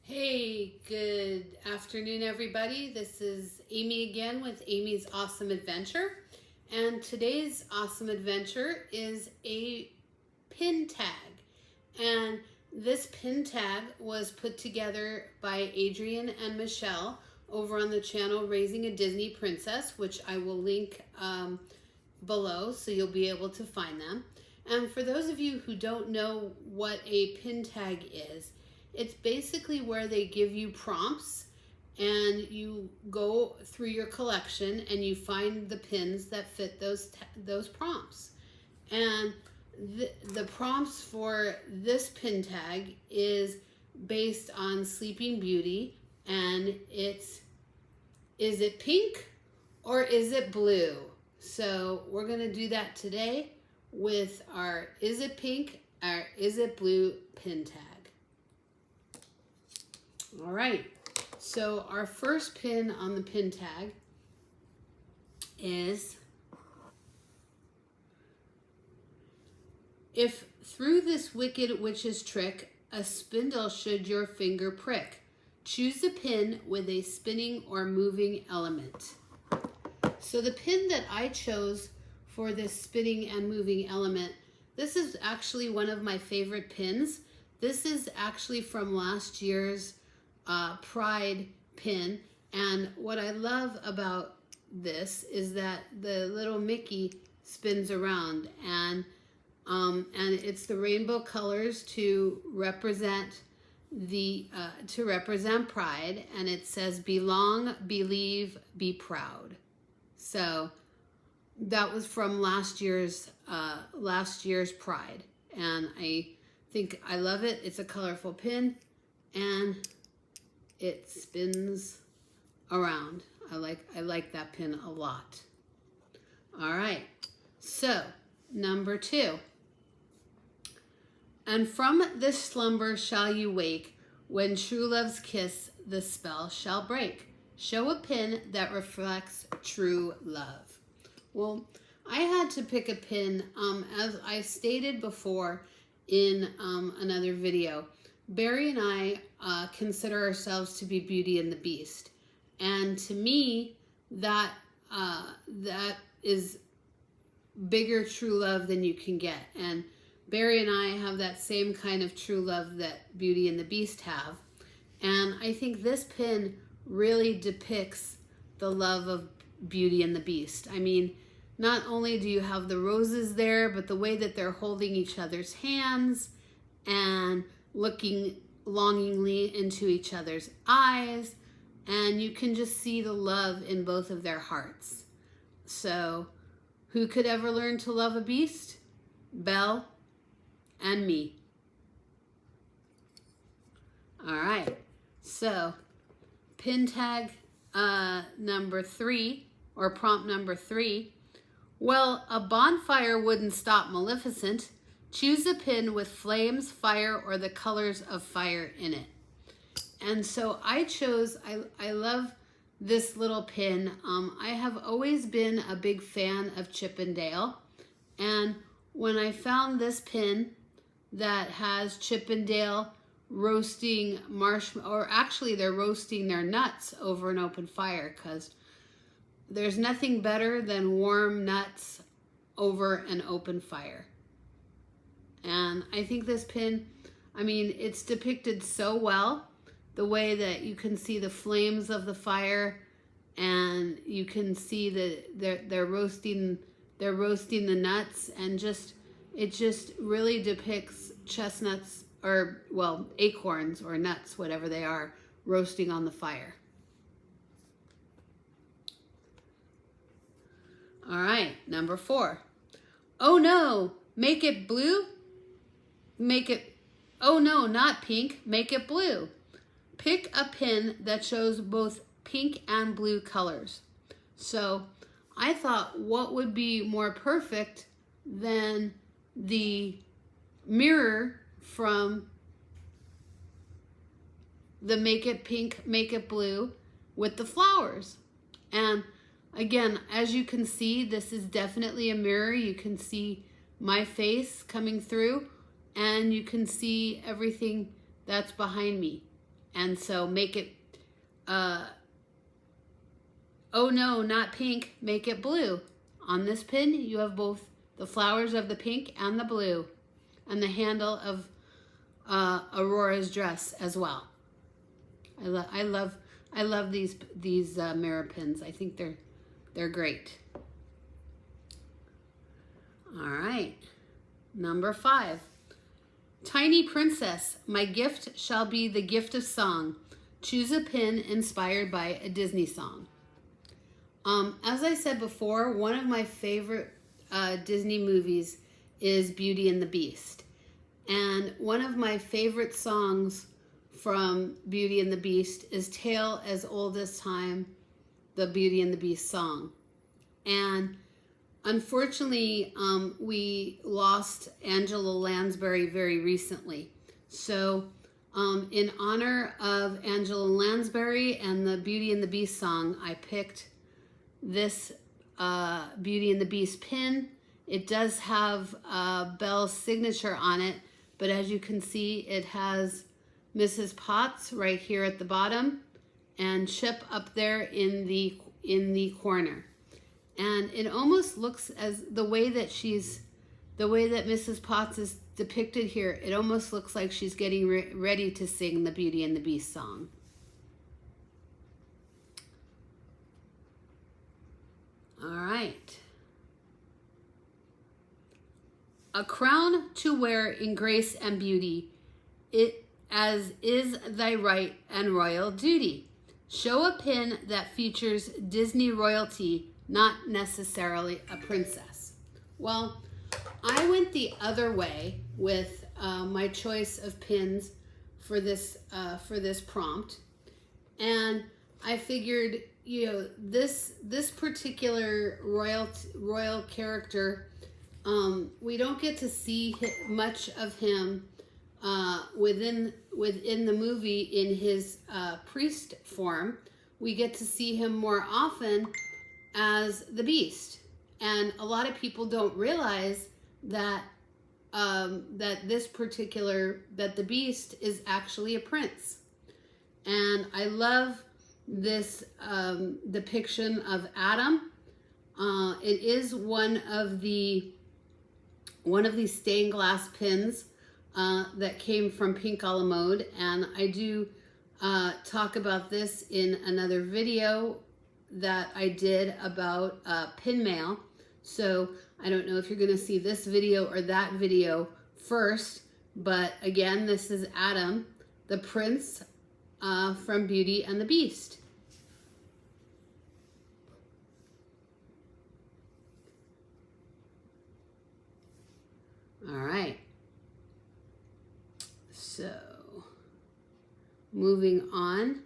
Hey, good afternoon, everybody. This is Amy again with Amy's Awesome Adventure. And today's awesome adventure is a pin tag. And this pin tag was put together by Adrian and Michele over on the channel Raising a Disney Princess, which I will link below so you'll be able to find them. And for those of you who don't know what a pin tag is, it's basically where they give you prompts and you go through your collection and you find the pins that fit those prompts. And the prompts for this pin tag is based on Sleeping Beauty, and is it pink or is it blue? So we're gonna do that today with our is it pink or is it blue pin tag. All right, so our first pin on the pin tag is, if through this wicked witch's trick, a spindle should your finger prick, choose a pin with a spinning or moving element. So the pin that I chose for this spinning and moving element, this is actually one of my favorite pins. This is actually from last year's Pride pin, and what I love about this is that the little Mickey spins around, and it's the rainbow colors to represent Pride, and it says belong, believe, be proud. So that was from last year's Pride, and I think I love it. It's a colorful pin, and it spins around. I like that pin a lot. All right, so number 2. And from this slumber shall you wake, when true love's kiss the spell shall break. Show a pin that reflects true love. Well, I had to pick a pin, as I stated before in another video. Barry and I consider ourselves to be Beauty and the Beast, and to me, that is bigger true love than you can get. And Barry and I have that same kind of true love that Beauty and the Beast have, and I think this pin really depicts the love of Beauty and the Beast. I mean, not only do you have the roses there, but the way that they're holding each other's hands and looking longingly into each other's eyes, and you can just see the love in both of their hearts. So who could ever learn to love a beast? Belle and me. All right, so pin tag number 3, or prompt number 3. Well, a bonfire wouldn't stop Maleficent. Choose a pin with flames, fire, or the colors of fire in it. And so I chose, I love this little pin. I have always been a big fan of Chip and Dale. And when I found this pin that has Chip and Dale roasting marshmallow, or actually they're roasting their nuts over an open fire, because there's nothing better than warm nuts over an open fire. And I think this pin, I mean, it's depicted so well, the way that you can see the flames of the fire, and you can see that they're roasting the nuts, and it just really depicts chestnuts, or well, acorns or nuts, whatever they are, roasting on the fire. All right, number 4. Oh no, make it blue? Oh no, not pink, make it blue. Pick a pin that shows both pink and blue colors. So I thought, what would be more perfect than the mirror from the Make It Pink, Make It Blue with the flowers. And again, as you can see, this is definitely a mirror. You can see my face coming through, and you can see everything that's behind me. And so make it, oh no, not pink, make it blue. On this pin, you have both the flowers of the pink and the blue, and the handle of Aurora's dress as well. I love these mirror pins. I think they're great. All right, number 5. Tiny Princess, my gift shall be the gift of song. Choose a pin inspired by a Disney song. As I said before, one of my favorite Disney movies is Beauty and the Beast. And one of my favorite songs from Beauty and the Beast is Tale as Old as Time, the Beauty and the Beast song. And unfortunately, we lost Angela Lansbury very recently. So in honor of Angela Lansbury and the Beauty and the Beast song, I picked this Beauty and the Beast pin. It does have Belle's signature on it, but as you can see, it has Mrs. Potts right here at the bottom and Chip up there in the corner. And it almost looks as the way that Mrs. Potts is depicted here, it almost looks like she's getting ready to sing the Beauty and the Beast song. All right. A crown to wear in grace and beauty, it as is thy right and royal duty. Show a pin that features Disney royalty, not necessarily a princess. Well, I went the other way with my choice of pins for this prompt, and I figured, you know, this particular royal character, we don't get to see much of him within the movie in his priest form. We get to see him more often as the Beast, and a lot of people don't realize that that the Beast is actually a prince. And I love this depiction of Adam. It is one of the stained glass pins that came from Pink a la Mode, and I do talk about this in another video that I did about pin mail. So I don't know if you're going to see this video or that video first, but again, this is Adam, the prince from Beauty and the Beast. All right. So, moving on,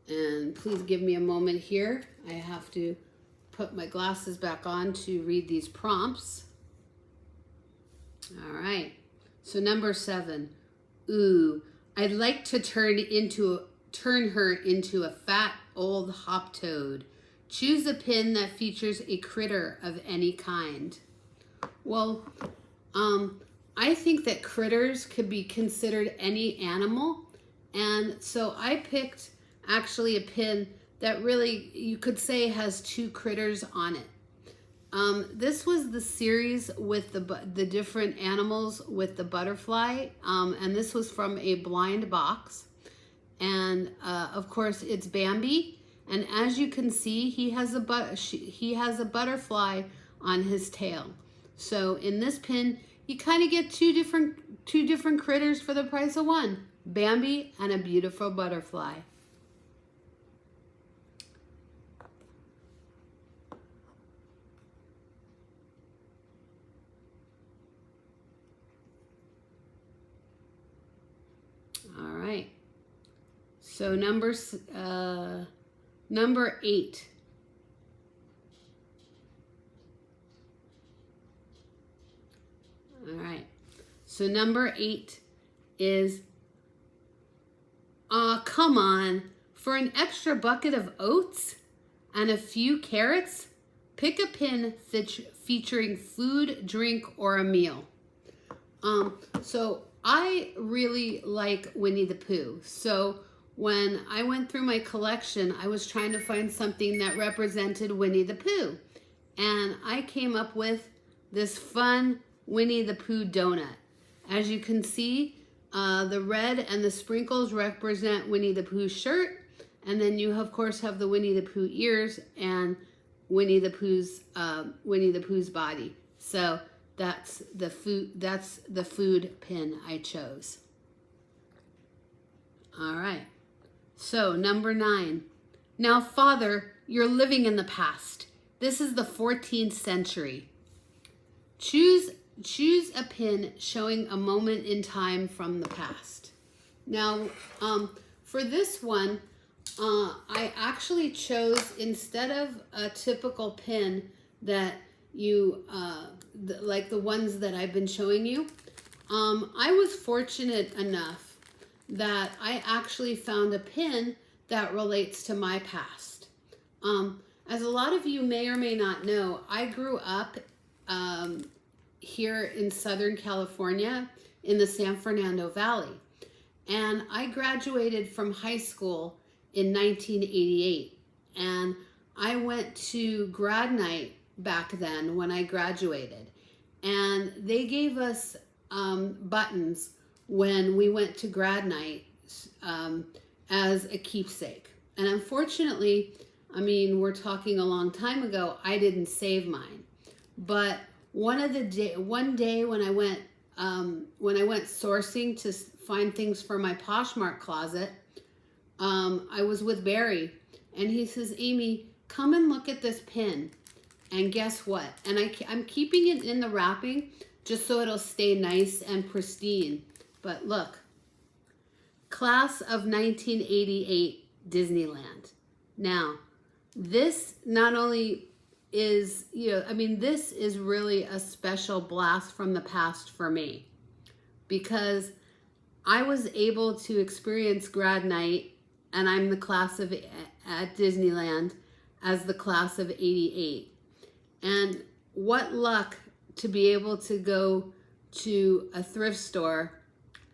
and please give me a moment here. I have to put my glasses back on to read these prompts. All right. So number 7, Ooh, I'd like to turn her into a fat old hoptoad. Choose a pin that features a critter of any kind. Well, I think that critters could be considered any animal, and so I picked actually a pin that really, you could say, has 2 critters on it. This was the series with the different animals with the butterfly, and this was from a blind box. And of course, it's Bambi, and as you can see, he has a butterfly on his tail. So in this pin, you kind of get two different critters for the price of one: Bambi and a beautiful butterfly. All right. So number 8. All right. So number 8 is, come on, for an extra bucket of oats and a few carrots, pick a pin featuring food, drink, or a meal. So I really like Winnie the Pooh. So when I went through my collection, I was trying to find something that represented Winnie the Pooh. And I came up with this fun Winnie the Pooh donut. As you can see, the red and the sprinkles represent Winnie the Pooh's shirt. And then you, of course, have the Winnie the Pooh ears and Winnie the Pooh's body. So that's the food pin I chose. All right. So number 9. Now, Father, you're living in the past. This is the 14th century. Choose a pin showing a moment in time from the past. Now, for this one, I actually chose, instead of a typical pin that you, like the ones that I've been showing you, I was fortunate enough that I actually found a pin that relates to my past. As a lot of you may or may not know, I grew up here in Southern California in the San Fernando Valley. And I graduated from high school in 1988. And I went to grad night back then when I graduated. And they gave us buttons when we went to grad night as a keepsake. And unfortunately, I mean, we're talking a long time ago, I didn't save mine. But one day when I went sourcing to find things for my Poshmark closet, I was with Barry, and he says, Amy, come and look at this pin. And guess what? And I'm keeping it in the wrapping just so it'll stay nice and pristine. But look, Class of 1988 Disneyland. Now, this not only is, this is really a special blast from the past for me, because I was able to experience grad night, and I'm the class of at Disneyland as the class of 88. And what luck to be able to go to a thrift store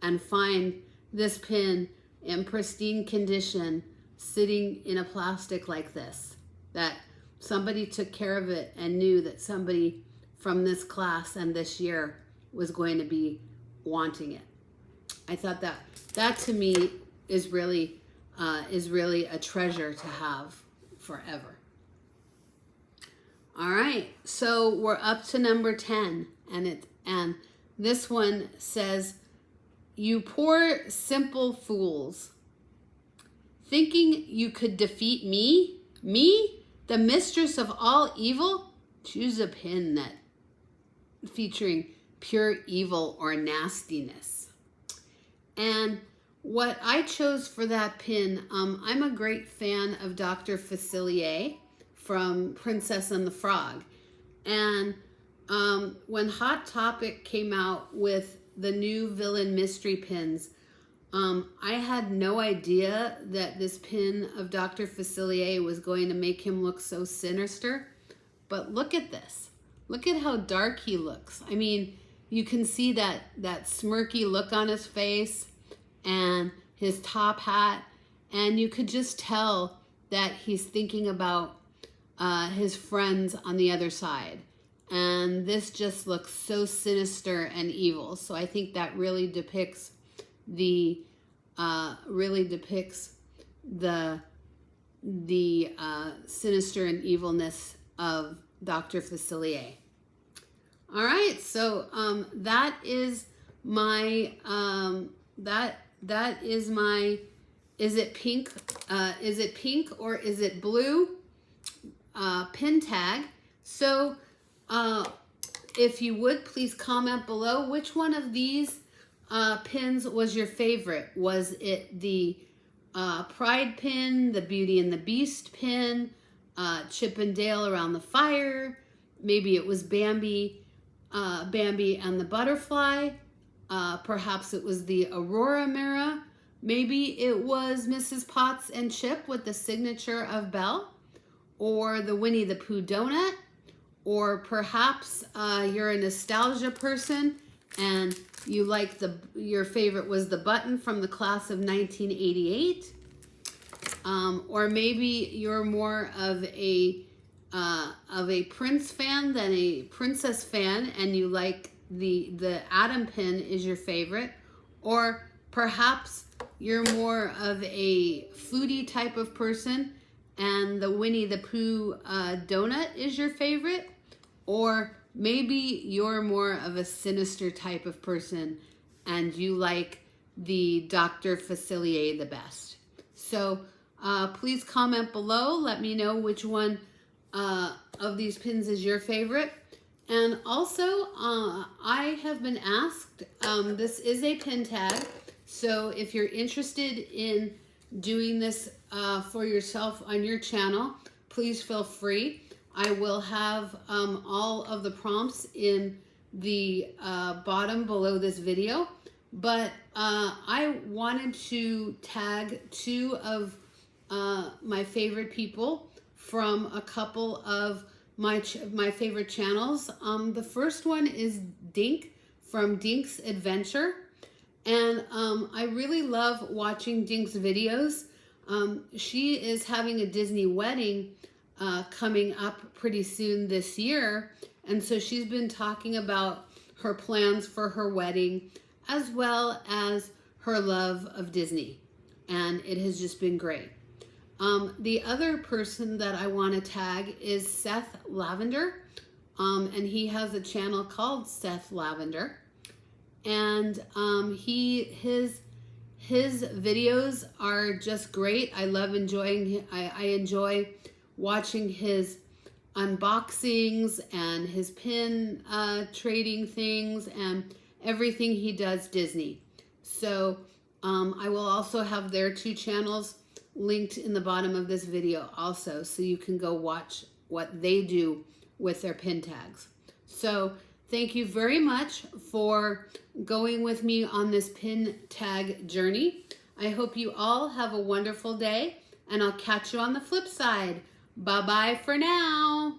and find this pin in pristine condition sitting in a plastic like this, that somebody took care of it and knew that somebody from this class and this year was going to be wanting it. I thought that to me is really a treasure to have forever. All right, so we're up to number 10, and this one says, "You poor simple fools, thinking you could defeat me, the mistress of all evil? Choose a pin that featuring pure evil or nastiness." And what I chose for that pin, I'm a great fan of Dr. Facilier from Princess and the Frog. And when Hot Topic came out with the new villain mystery pins, I had no idea that this pin of Dr. Facilier was going to make him look so sinister. But look at this. Look at how dark he looks. I mean, you can see that smirky look on his face and his top hat, and you could just tell that he's thinking about his friends on the other side. And this just looks so sinister and evil. So I think that really depicts the sinister and evilness of Dr. Facilier. All right, so that is my is it pink or is it blue pin tag. So if you would please comment below which one of these pins was your favorite. Was it the Pride pin, the Beauty and the Beast pin, Chip and Dale around the fire? Maybe it was Bambi and the butterfly. Perhaps it was the Aurora Mira. Maybe it was Mrs. Potts and Chip with the signature of Belle, or the Winnie the Pooh donut, or perhaps you're a nostalgia person and you like your favorite was the button from the class of 1988, or maybe you're more of a prince fan than a princess fan, and you like the atom pin is your favorite, or perhaps you're more of a foodie type of person and the Winnie the Pooh donut is your favorite, or maybe you're more of a sinister type of person and you like the Dr. Facilier the best. So please comment below. Let me know which one of these pins is your favorite. And also, I have been asked, this is a pin tag, so if you're interested in doing this for yourself on your channel, please feel free. I will have all of the prompts in the bottom below this video, but I wanted to tag two of my favorite people from a couple of my favorite channels. The first one is Dink from Dink's Adventure, and I really love watching Dink's videos. She is having a Disney wedding coming up pretty soon this year, and so she's been talking about her plans for her wedding as well as her love of Disney, and it has just been great. The other person that I want to tag is Seth Lavender, and he has a channel called Seth Lavender, and his videos are just great. I love enjoying. I enjoy watching his unboxings and his pin trading things and everything he does Disney. So I will also have their two channels linked in the bottom of this video also, so you can go watch what they do with their pin tags. So thank you very much for going with me on this pin tag journey. I hope you all have a wonderful day, and I'll catch you on the flip side. Bye-bye for now.